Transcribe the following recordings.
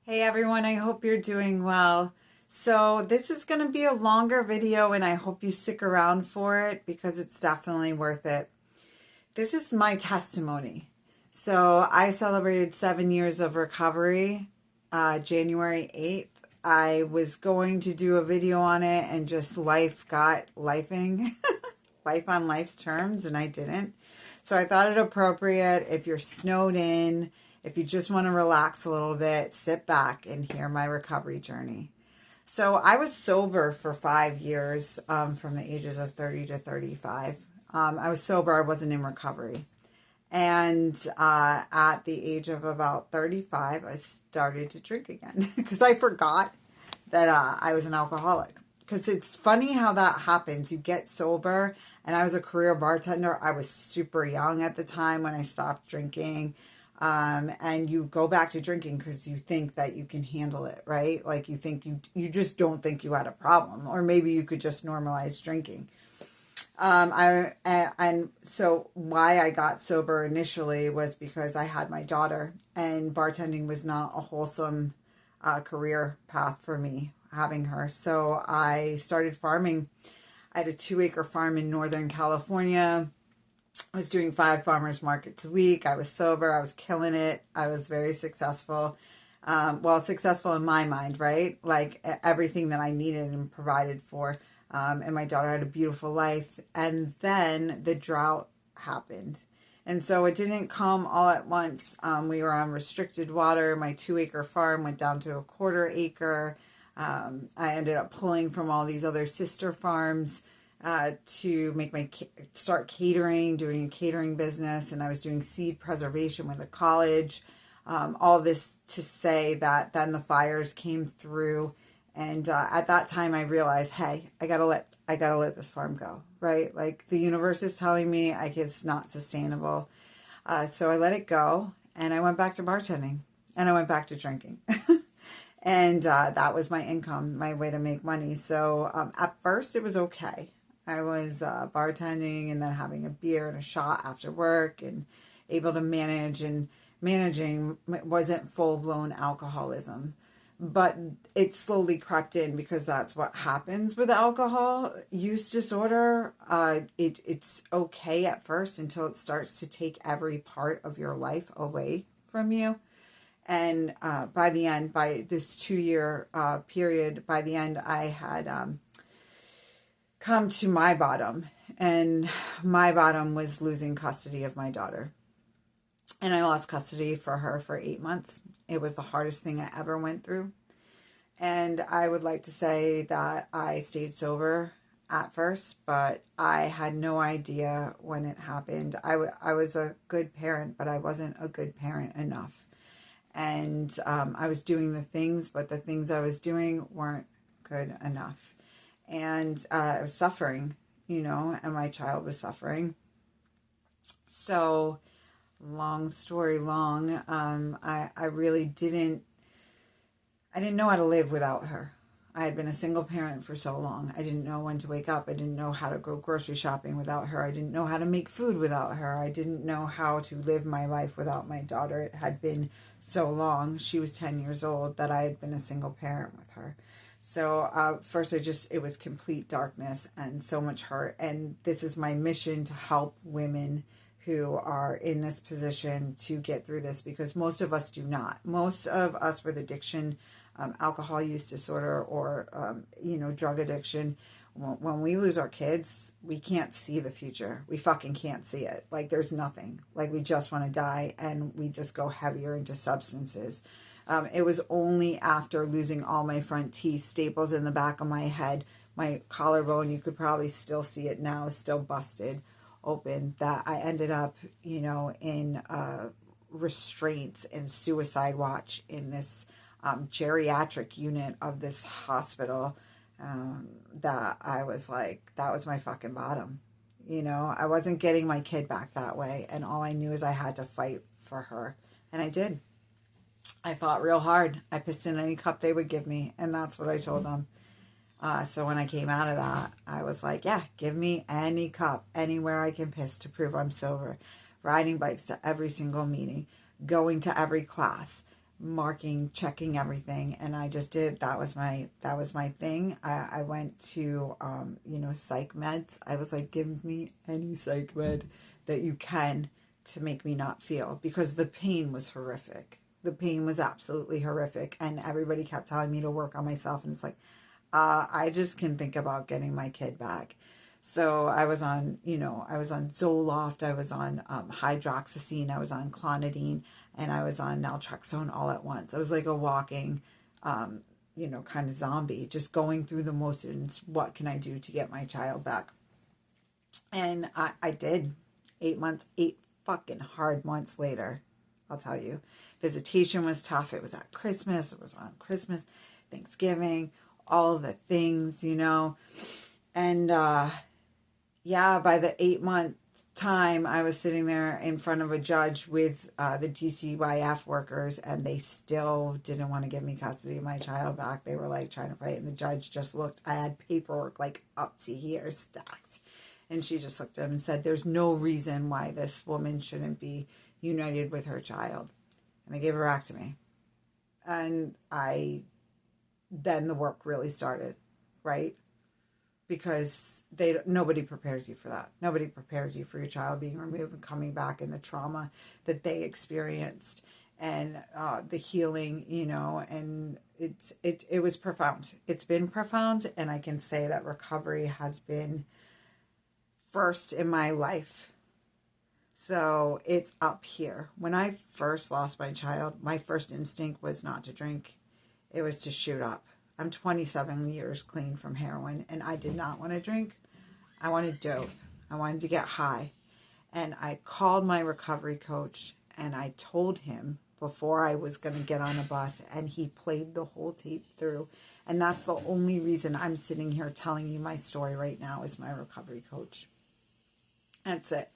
Hey everyone, I hope you're doing well. So, this is going to be a longer video and I hope you stick around for it because it's definitely worth it. This is my testimony. So, I celebrated 7 years of recovery January 8th. I was going to do a video on it and just life got lifing, life on life's terms, and I didn't. So, I thought it appropriate if you're snowed in. If you just want to relax a little bit, sit back and hear my recovery journey. So I was sober for 5 years from the ages of 30 to 35. I was sober. I wasn't in recovery. And at the age of about 35, I started to drink again because I forgot that I was an alcoholic. Because it's funny how that happens. You get sober, and I was a career bartender. I was super young at the time when I stopped drinking. And you go back to drinking because you think that you can handle it, right? Like you think you just don't think you had a problem, or maybe you could just normalize drinking. And so why I got sober initially was because I had my daughter, and bartending was not a wholesome career path for me having her. So I started farming. I had a 2-acre farm in Northern California. I was doing 5 farmers markets a week. I was sober. I was killing it. I was very successful. Successful in my mind, right? Like everything that I needed and provided for. And my daughter had a beautiful life. And then the drought happened. And so it didn't come all at once. We were on restricted water. My 2-acre farm went down to a 1/4 acre. I ended up pulling from all these other sister farms to make start catering, doing a catering business, and I was doing seed preservation with a college. All this to say that then the fires came through, and at that time I realized, hey, I gotta let this farm go, right? Like the universe is telling me it's not sustainable. So I let it go, and I went back to bartending, and I went back to drinking. And that was my income, my way to make money. So at first it was okay. I was bartending and then having a beer and a shot after work and able to manage, and managing wasn't full-blown alcoholism. But it slowly crept in because that's what happens with alcohol use disorder. It's okay at first until it starts to take every part of your life away from you. And by the end, by this 2-year period, by the end, I had come to my bottom. And my bottom was losing custody of my daughter. And I lost custody for her for 8 months. It was the hardest thing I ever went through. And I would like to say that I stayed sober at first, but I had no idea when it happened. I was a good parent, but I wasn't a good parent enough. And I was doing the things, but the things I was doing weren't good enough. And I was suffering, and my child was suffering. So, long story long, I really I didn't know how to live without her. I had been a single parent for so long. I didn't know when to wake up. I didn't know how to go grocery shopping without her. I didn't know how to make food without her. I didn't know how to live my life without my daughter. It had been so long. She was 10 years old that I had been a single parent with her. So first it was complete darkness and so much hurt. And this is my mission, to help women who are in this position to get through this, because most of us do not. Most of us with addiction, alcohol use disorder, or drug addiction, when we lose our kids, we can't see the future. We fucking can't see it. Like there's nothing. Like we just want to die, and we just go heavier into substances. It was only after losing all my front teeth, staples in the back of my head, my collarbone, you could probably still see it now, is still busted open, that I ended up, in restraints and suicide watch in this geriatric unit of this hospital. That I was like, that was my fucking bottom. I wasn't getting my kid back that way, and all I knew is I had to fight for her, and I did. I fought real hard. I pissed in any cup they would give me, and that's what I told them. So when I came out of that, I was like, yeah, give me any cup, anywhere I can piss to prove I'm sober. Riding bikes to every single meeting, going to every class, marking, checking everything, and I just did. That was my thing. I went to psych meds. I was like, give me any psych med that you can to make me not feel, because the pain was horrific. The pain was absolutely horrific, and everybody kept telling me to work on myself, and it's like, I just can think about getting my kid back. So I was on Zoloft, I was on hydroxyzine, I was on clonidine, and I was on naltrexone all at once. I was like a walking, kind of zombie, just going through the motions. What can I do to get my child back? And I did. 8 months, 8 fucking hard months later, I'll tell you. Visitation was tough. It was at Christmas. It was around Christmas, Thanksgiving, all the things. And by the 8 month time, I was sitting there in front of a judge with the DCYF workers, and they still didn't want to give me custody of my child back. They were like trying to fight, and the judge just looked. I had paperwork like up to here stacked. And she just looked at him and said, there's no reason why this woman shouldn't be united with her child. And they gave her back to me. And then the work really started, right? Because nobody prepares you for that. Nobody prepares you for your child being removed and coming back, and the trauma that they experienced, and the healing, and it was profound. It's been profound, and I can say that recovery has been first in my life. So it's up here. When I first lost my child, my first instinct was not to drink. It was to shoot up. I'm 27 years clean from heroin, and I did not want to drink. I wanted dope. I wanted to get high. And I called my recovery coach, and I told him before I was going to get on a bus, and he played the whole tape through. And that's the only reason I'm sitting here telling you my story right now, is my recovery coach. That's it.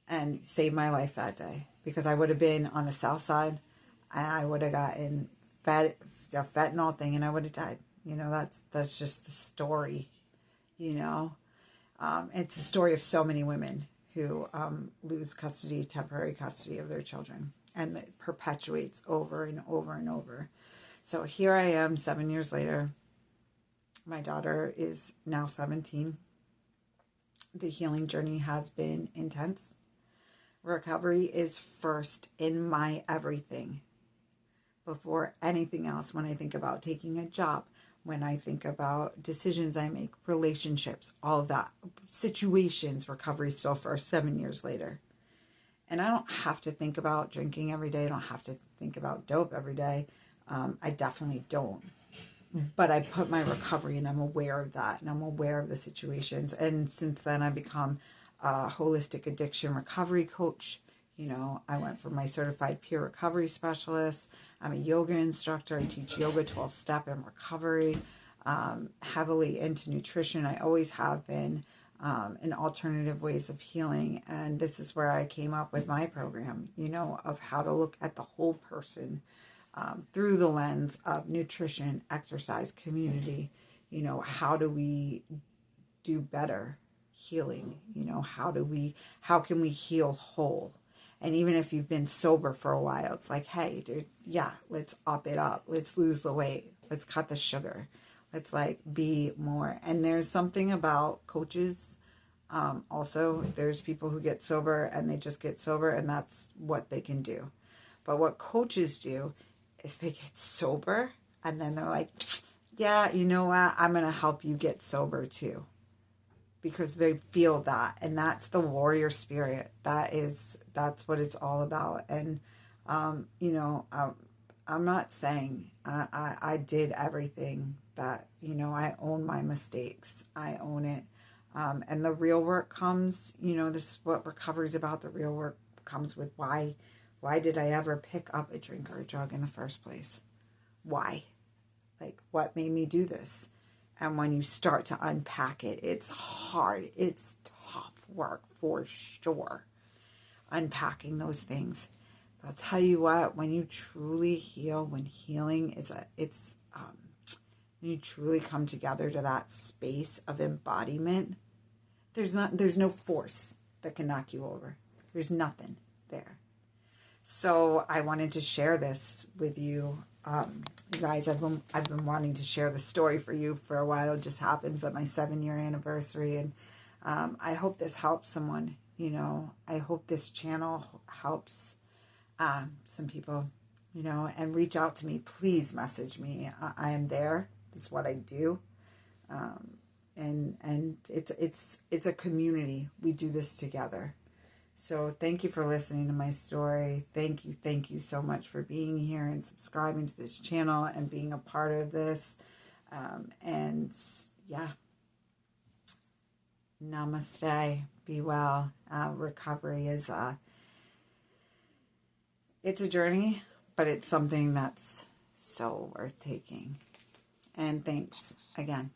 And saved my life that day, because I would have been on the south side, and I would have gotten the fentanyl thing, and I would have died. That's just the story. It's a story of so many women who lose temporary custody of their children, and it perpetuates over and over and over. So here I am 7 years later. My daughter is now 17. The healing journey has been intense. Recovery is first in my everything. Before anything else, when I think about taking a job, when I think about decisions I make, relationships, all of that, situations, recovery is still first 7 years later. And I don't have to think about drinking every day. I don't have to think about dope every day. I definitely don't. But I put my recovery, and I'm aware of that, and I'm aware of the situations. And since then, I've become a holistic addiction recovery coach. I went for my certified peer recovery specialist. I'm a yoga instructor. I teach yoga 12-step and recovery, heavily into nutrition. I always have been, in alternative ways of healing. And this is where I came up with my program, of how to look at the whole person, through the lens of nutrition, exercise, community. How do we do better healing? How can we heal whole? And even if you've been sober for a while, it's like, hey, dude, yeah, let's up it up. Let's lose the weight. Let's cut the sugar. Let's be more. And there's something about coaches. Also, there's people who get sober and they just get sober, and that's what they can do. But what coaches do is they get sober, and then they're like, yeah, you know what? I'm going to help you get sober too. Because they feel that, and that's the warrior spirit. That's what it's all about. And I'm not saying I did everything that, I own my mistakes. I own it. And the real work comes, this is what recovery is about. The real work comes with why did I ever pick up a drink or a drug in the first place? Why? What made me do this? And when you start to unpack it, it's hard. It's tough work for sure. Unpacking those things. But I'll tell you what, when you truly heal, when healing is when you truly come together to that space of embodiment, there's no force that can knock you over. There's nothing there. So I wanted to share this with you. You guys, I've been wanting to share the story for you for a while. It just happens at my 7-year anniversary, and I hope this helps someone. I hope this channel helps some people. And reach out to me. Please message me. I am there. This is what I do. And it's a community. We do this together. So thank you for listening to my story. Thank you so much for being here and subscribing to this channel and being a part of this. And yeah, namaste. Be well. Recovery is it's a journey, but it's something that's so worth taking. And thanks again.